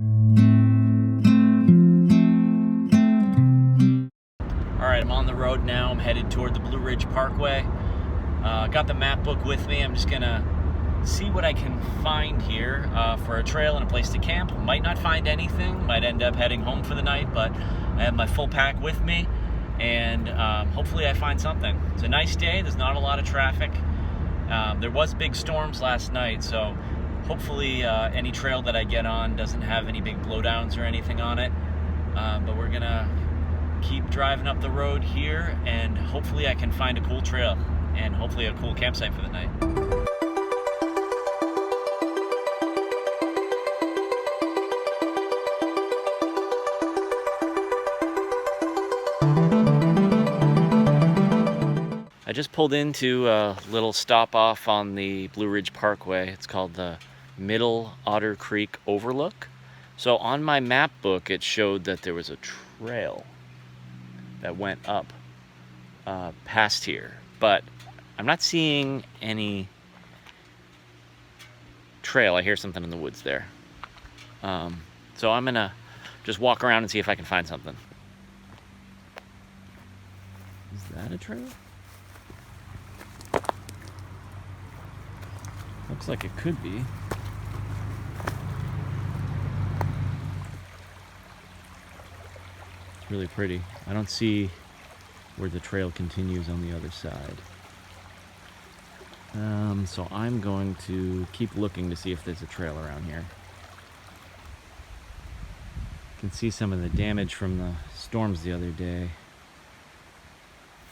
Alright, I'm on the road now. I'm headed toward the Blue Ridge Parkway. Got the map book with me. I'm just gonna see what I can find here for a trail and a place to camp. Might not find anything, might end up heading home for the night, but I have my full pack with me, and hopefully I find something. It's a nice day, there's not a lot of traffic. There was big storms last night, so hopefully any trail that I get on doesn't have any big blowdowns or anything on it. But we're gonna keep driving up the road here, and hopefully I can find a cool trail and hopefully a cool campsite for the night. I just pulled into a little stop off on the Blue Ridge Parkway. It's called the Middle Otter Creek Overlook. So on my map book, it showed that there was a trail that went up past here, but I'm not seeing any trail. I hear something in the woods there. So I'm gonna just walk around and see if I can find something. Is that a trail? Looks like it could be. It's really pretty. I don't see where the trail continues on the other side. So I'm going to keep looking to see if there's a trail around here. You can see some of the damage from the storms the other day.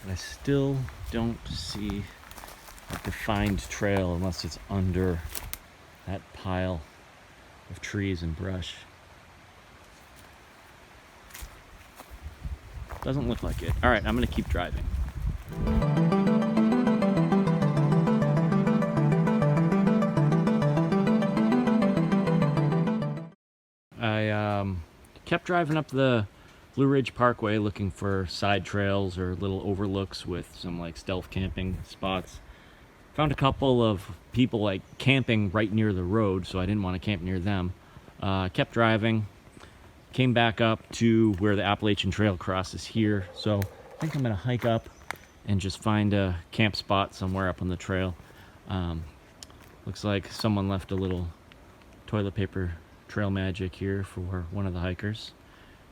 But I still don't see a defined trail unless it's under that pile of trees and brush. Doesn't look like it. All right, I'm gonna keep driving. I kept driving up the Blue Ridge Parkway looking for side trails or little overlooks with some like stealth camping spots. Found a couple of people like camping right near the road, so I didn't want to camp near them. Kept driving, came back up to where the Appalachian Trail crosses here. So I think I'm gonna hike up and just find a camp spot somewhere up on the trail. Looks like someone left a little toilet paper trail magic here for one of the hikers.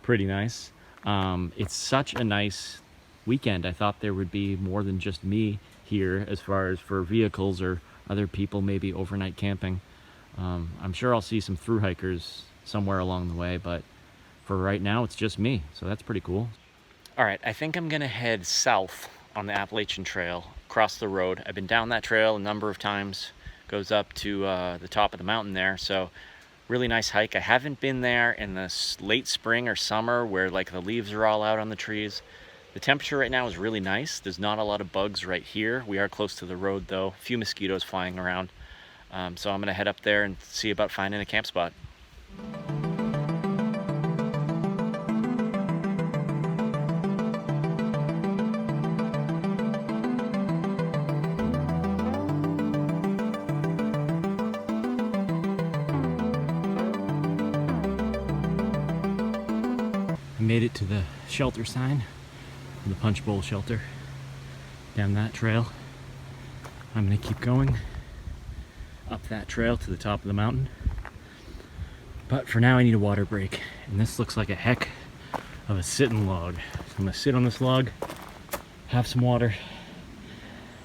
Pretty nice. It's such a nice weekend. I thought there would be more than just me here as far as for vehicles or other people maybe overnight camping. I'm sure I'll see some thru hikers somewhere along the way, but for right now it's just me, so that's pretty cool. All right, I think I'm gonna head south on the Appalachian Trail, across the road. I've been down that trail a number of times, goes up to the top of the mountain there, so really nice hike. I haven't been there in the late spring or summer where like the leaves are all out on the trees. The temperature right now is really nice. There's not a lot of bugs right here. We are close to the road though. A few mosquitoes flying around. So I'm gonna head up there and see about finding a camp spot. I made it to the shelter sign, the Punch Bowl shelter, down that trail. I'm gonna keep going up that trail to the top of the mountain. But for now I need a water break, and this looks like a heck of a sitting log. So I'm gonna sit on this log, have some water,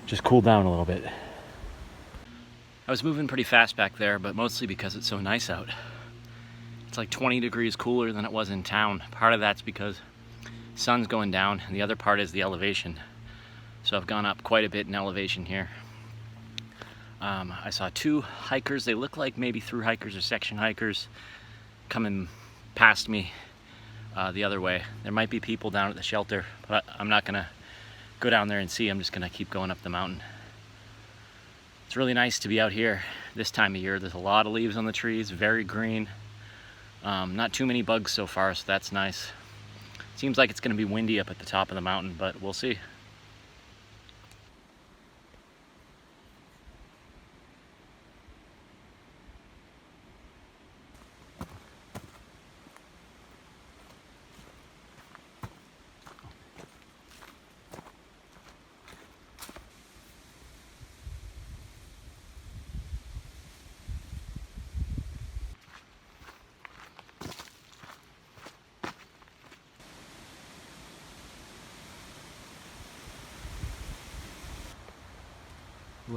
just cool down a little bit. I was moving pretty fast back there, but mostly because it's so nice out. It's like 20 degrees cooler than it was in town. Part of that's because the sun's going down, and the other part is the elevation. So I've gone up quite a bit in elevation here. I saw two hikers. They look like maybe through hikers or section hikers coming past me the other way. There might be people down at the shelter, but I'm not gonna go down there and see. I'm just gonna keep going up the mountain. It's really nice to be out here this time of year. There's a lot of leaves on the trees, very green. Not too many bugs so far, so that's nice. Seems like it's gonna be windy up at the top of the mountain, but we'll see.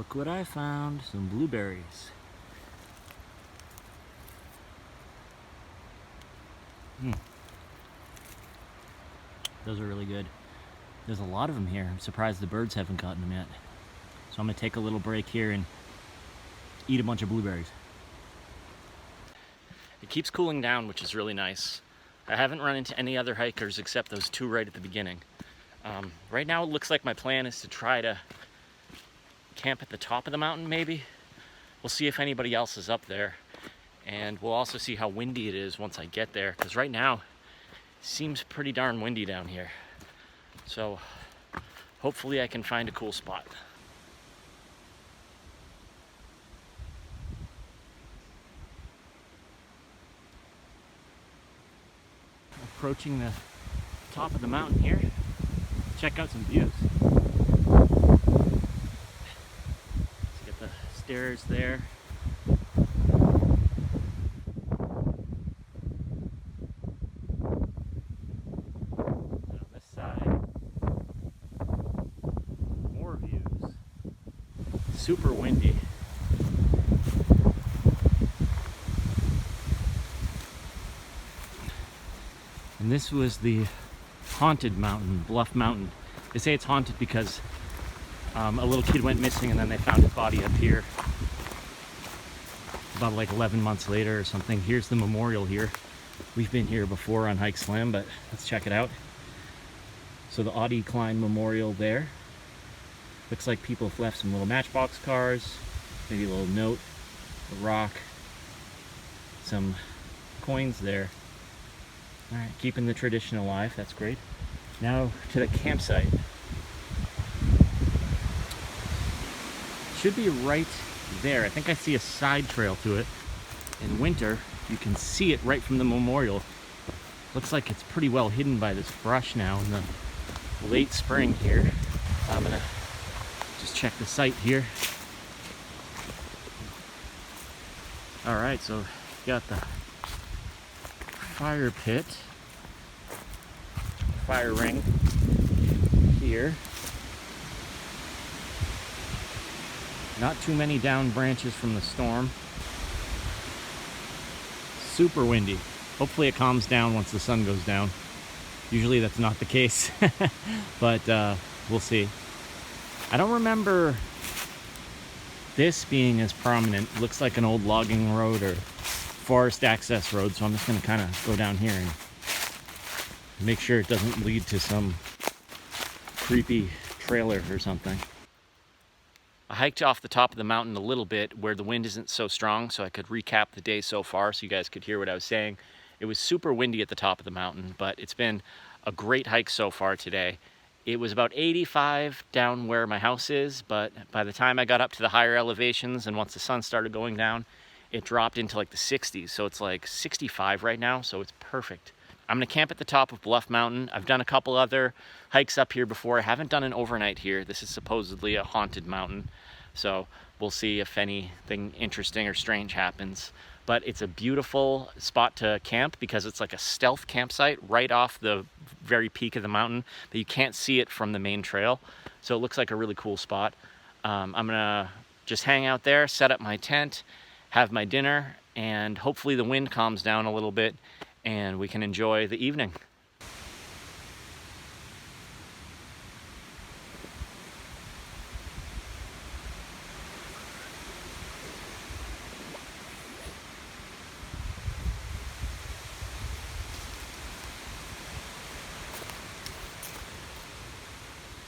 Look what I found, some blueberries. Those are really good. There's a lot of them here. I'm surprised the birds haven't gotten them yet. So I'm gonna take a little break here and eat a bunch of blueberries. It keeps cooling down, which is really nice. I haven't run into any other hikers except those two right at the beginning. Right now it looks like my plan is to try to camp at the top of the mountain maybe. We'll see if anybody else is up there. And we'll also see how windy it is once I get there, because right now it seems pretty darn windy down here. So hopefully I can find a cool spot. Approaching the top of the mountain here. Check out some views. Let's get the stairs there. And on this side, more views. Super windy. And this was the haunted mountain, Bluff Mountain. They say it's haunted because a little kid went missing and then they found his body up here about like 11 months later or something. Here's the memorial here. We've been here before on Hike Slam, but let's check it out. So the Audie Klein Memorial there. Looks like people have left some little matchbox cars, maybe a little note, a rock, some coins there. All right, keeping the tradition alive, that's great. Now to the campsite. Should be right there. I think I see a side trail to it. In winter, you can see it right from the memorial. Looks like it's pretty well hidden by this brush now in the late spring here. I'm gonna just check the site here. All right, so you got the fire pit, fire ring here. Not too many down branches from the storm. Super windy. Hopefully it calms down once the sun goes down. Usually that's not the case, but we'll see. I don't remember this being as prominent. It looks like an old logging road or forest access road, so I'm just going to kind of go down here and make sure it doesn't lead to some creepy trailer or something. I hiked off the top of the mountain a little bit where the wind isn't so strong, so I could recap the day so far so you guys could hear what I was saying. It was super windy at the top of the mountain, but it's been a great hike so far today. It was about 85 down where my house is, but by the time I got up to the higher elevations and once the sun started going down, it dropped into like the 60s, so it's like 65 right now, so it's perfect. I'm gonna camp at the top of Bluff Mountain. I've done a couple other hikes up here before. I haven't done an overnight here. This is supposedly a haunted mountain, so we'll see if anything interesting or strange happens. But it's a beautiful spot to camp because it's like a stealth campsite right off the very peak of the mountain, but you can't see it from the main trail, so it looks like a really cool spot. I'm gonna just hang out there, set up my tent, have my dinner, and hopefully the wind calms down a little bit and we can enjoy the evening.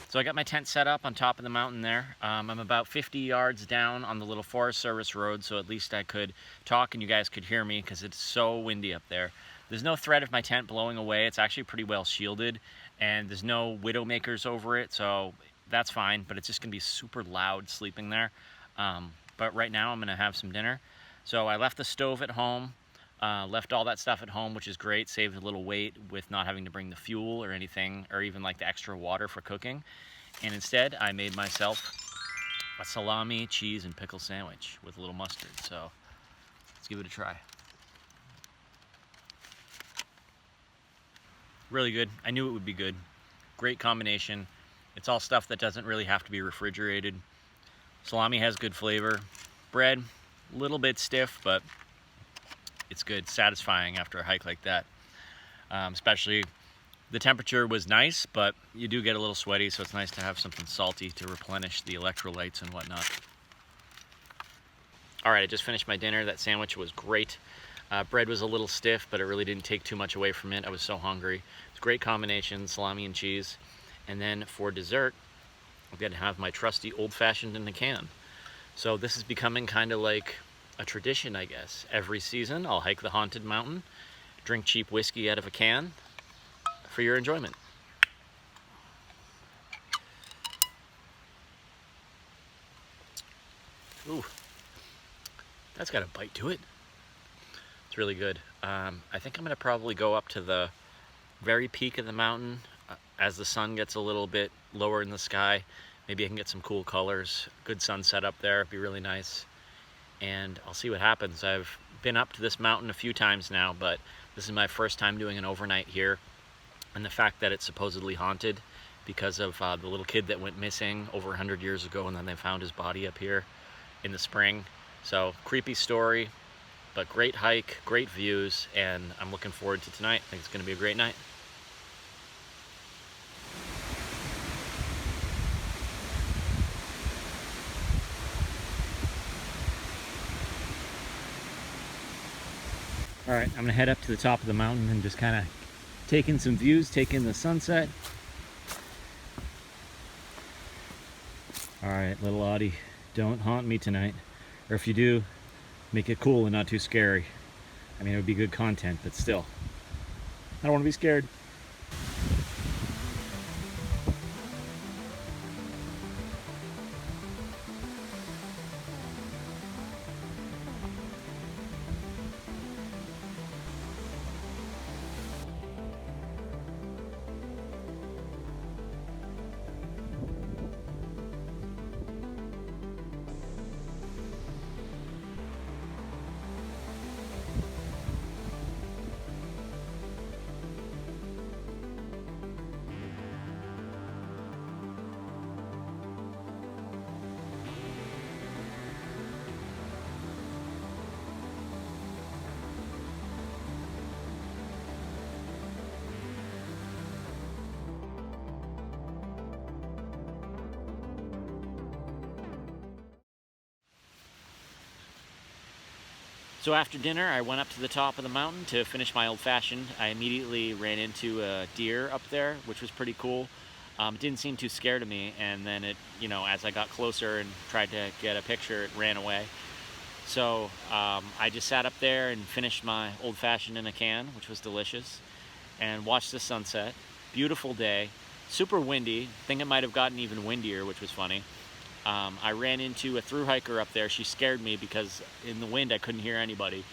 So I got my tent set up on top of the mountain there. I'm about 50 yards down on the little Forest Service road, so at least I could talk and you guys could hear me because it's so windy up there. There's no threat of my tent blowing away. It's actually pretty well shielded, and there's no widowmakers over it, so that's fine, but it's just gonna be super loud sleeping there. But right now I'm gonna have some dinner. So I left the stove at home, left all that stuff at home, which is great, saved a little weight with not having to bring the fuel or anything, or even like the extra water for cooking. And instead I made myself a salami, cheese, and pickle sandwich with a little mustard. So let's give it a try. Really good. I knew it would be good. Great combination. It's all stuff that doesn't really have to be refrigerated. Salami has good flavor. Bread, a little bit stiff, but it's good, satisfying after a hike like that. Especially the temperature was nice, but you do get a little sweaty, so it's nice to have something salty to replenish the electrolytes and whatnot. All right, I just finished my dinner. That sandwich was great. Bread was a little stiff, but it really didn't take too much away from it. I was so hungry. It's a great combination, salami and cheese. And then for dessert, I'm gonna have my trusty old-fashioned in a can. So this is becoming kind of like a tradition, I guess. Every season, I'll hike the Haunted Mountain, drink cheap whiskey out of a can for your enjoyment. Ooh, that's got a bite to it. It's really good. I think I'm gonna probably go up to the very peak of the mountain as the sun gets a little bit lower in the sky. Maybe I can get some cool colors, good sunset up there, it'd be really nice. And I'll see what happens. I've been up to this mountain a few times now, but this is my first time doing an overnight here. And the fact that it's supposedly haunted because of the little kid that went missing over 100 years ago, and then they found his body up here in the spring. So creepy story, but great hike, great views, and I'm looking forward to tonight. I think it's gonna be a great night. All right, I'm gonna head up to the top of the mountain and just kind of take in some views, take in the sunset. All right, little Audie, don't haunt me tonight. Or if you do, make it cool and not too scary. I mean, it would be good content, but still, I don't want to be scared. So after dinner, I went up to the top of the mountain to finish my old-fashioned. I immediately ran into a deer up there, which was pretty cool. It didn't seem too scared of me, and then it, as I got closer and tried to get a picture, it ran away. So I just sat up there and finished my old-fashioned in a can, which was delicious, and watched the sunset. Beautiful day, super windy. I think it might have gotten even windier, which was funny. I ran into a thru hiker up there. She scared me because in the wind I couldn't hear anybody,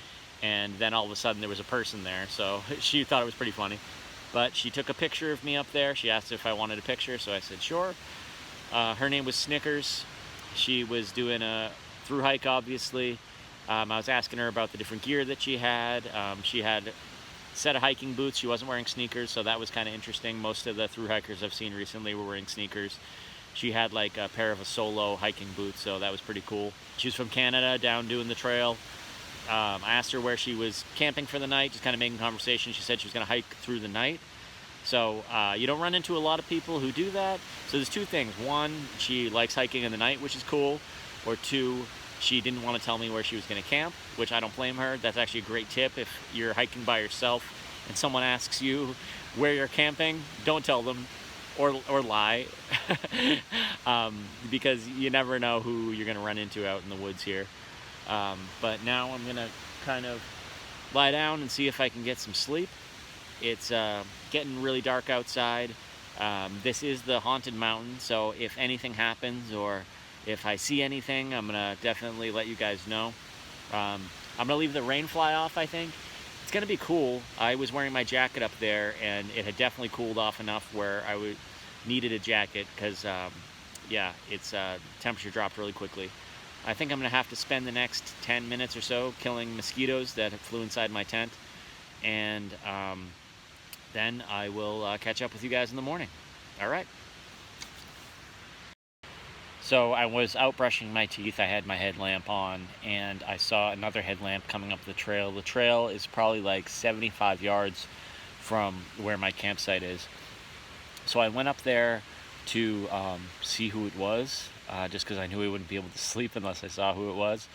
and then all of a sudden there was a person there, so she thought it was pretty funny. But she took a picture of me up there. She asked if I wanted a picture, so I said sure. Her name was Snickers. She was doing a thru hike, obviously. I was asking her about the different gear that she had. She had a set of hiking boots. She wasn't wearing sneakers, so that was kind of interesting. Most of the thru hikers I've seen recently were wearing sneakers. She had like a pair of solo hiking boots, so that was pretty cool. She was from Canada, down doing the trail. I asked her where she was camping for the night, just kind of making conversation. She said she was going to hike through the night. So you don't run into a lot of people who do that. So there's two things. One, she likes hiking in the night, which is cool. Or two, she didn't want to tell me where she was going to camp, which I don't blame her. That's actually a great tip. If you're hiking by yourself and someone asks you where you're camping, don't tell them. Or lie, because you never know who you're going to run into out in the woods here. But now I'm going to kind of lie down and see if I can get some sleep. It's getting really dark outside. This is the Haunted Mountain, so if anything happens or if I see anything, I'm going to definitely let you guys know. I'm going to leave the rain fly off, I think. It's going to be cool. I was wearing my jacket up there, and it had definitely cooled off enough where I needed a jacket because, yeah, it's temperature dropped really quickly. I think I'm going to have to spend the next 10 minutes or so killing mosquitoes that flew inside my tent, and then I will catch up with you guys in the morning. All right. So I was out brushing my teeth. I had my headlamp on, and I saw another headlamp coming up the trail. The trail is probably like 75 yards from where my campsite is. So I went up there to see who it was, just because I knew I wouldn't be able to sleep unless I saw who it was.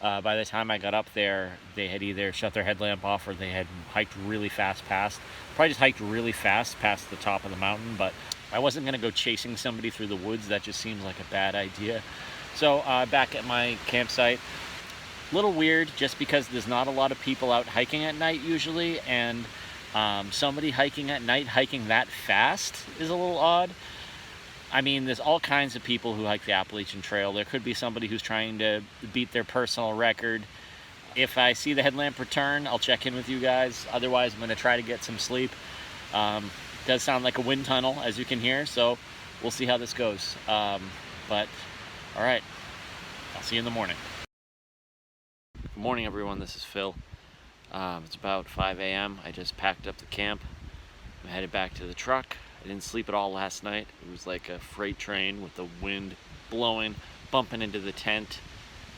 By the time I got up there, they had either shut their headlamp off or they had hiked really fast past. Probably just hiked really fast past the top of the mountain, but I wasn't going to go chasing somebody through the woods. That just seems like a bad idea. So back at my campsite, a little weird just because there's not a lot of people out hiking at night usually, and somebody hiking at night, hiking that fast is a little odd. I mean, there's all kinds of people who hike the Appalachian Trail. There could be somebody who's trying to beat their personal record. If I see the headlamp return, I'll check in with you guys. Otherwise, I'm going to try to get some sleep. It does sound like a wind tunnel, as you can hear, so we'll see how this goes. But, all right, I'll see you in the morning. Good morning, everyone. This is Phil. It's about 5 a.m. I just packed up the camp. I'm headed back to the truck. I didn't sleep at all last night. It was like a freight train with the wind blowing, bumping into the tent.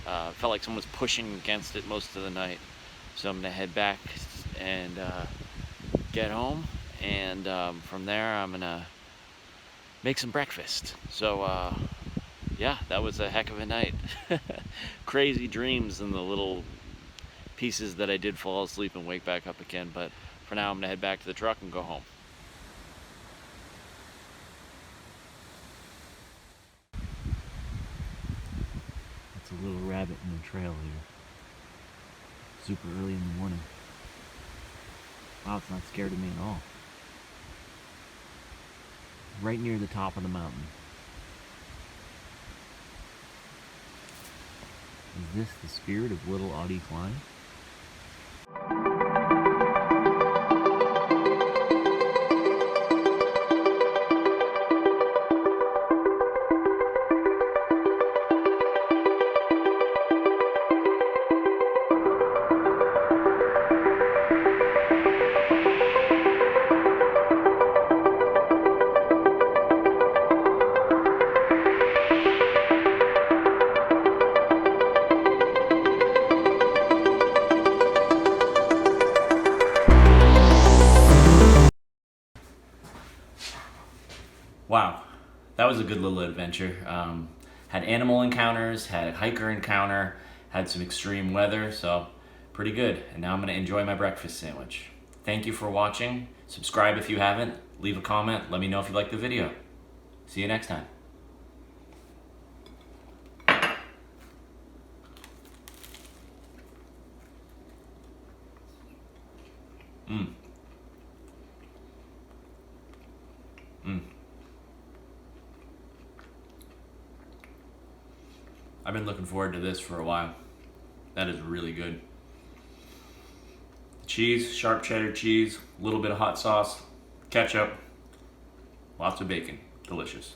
Felt like someone was pushing against it most of the night. So I'm gonna head back and get home, and from there I'm gonna make some breakfast. So yeah, that was a heck of a night. Crazy dreams and the little pieces that I did fall asleep and wake back up again. But for now, I'm gonna head back to the truck and go home. A little rabbit in the trail here. Super early in the morning. Wow, it's not scared of me at all. Right near the top of the mountain. Is this the spirit of little Audie Klein? Wow, that was a good little adventure. Had animal encounters, had a hiker encounter, had some extreme weather, so pretty good. And now I'm gonna enjoy my breakfast sandwich. Thank you for watching. Subscribe if you haven't. Leave a comment. Let me know if you liked the video. See you next time. I've been looking forward to this for a while. That is really good. Cheese, sharp cheddar cheese, a little bit of hot sauce, ketchup, lots of bacon. Delicious.